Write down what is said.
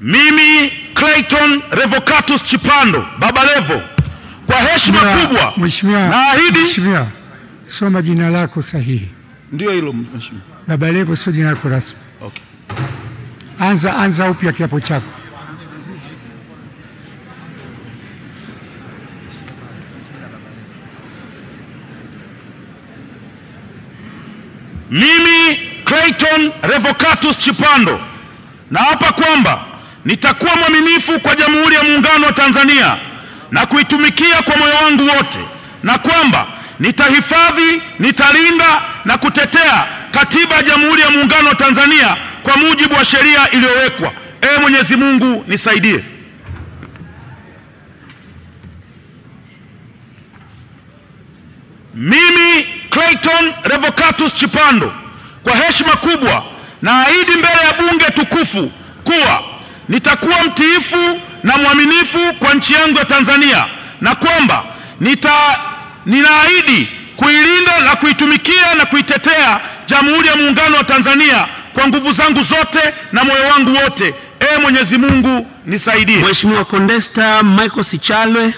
Mimi Clayton Revocatus Chipando, Baba Levo, kwa heshima kubwa naahidi. Mheshimiwa, soma jina lako sahihi. Ndio hilo mheshimiwa. Baba Levo sio jina lako rasmi. Okay. Anza upya kiapo chako. Mimi Clayton Revocatus Chipando naapa kwamba nitakuwa mwaminifu kwa Jamhuri ya Muungano wa Tanzania na kuitumikia kwa moyo wangu wote, na kwamba nitahifadhi, nitalinda na kutetea Katiba ya Jamhuri ya Muungano wa Tanzania kwa mujibu wa sheria iliyowekwa. Mwenyezi Mungu nisaidie. Mimi Clayton Revocatus Chipando kwa heshima kubwa naahidi mbele ya bunge tukufu kuwa nitakuwa mtiifu na mwaminifu kwa nchi yangu ya Tanzania, na kwamba ninaahidi kuilinda na kuitumikia na kuitetea Jamhuri ya Muungano wa Tanzania kwa nguvu zangu zote na moyo wangu wote. Mwenyezi Mungu nisaidie. Mheshimiwa Condesta Michael Sichalwe.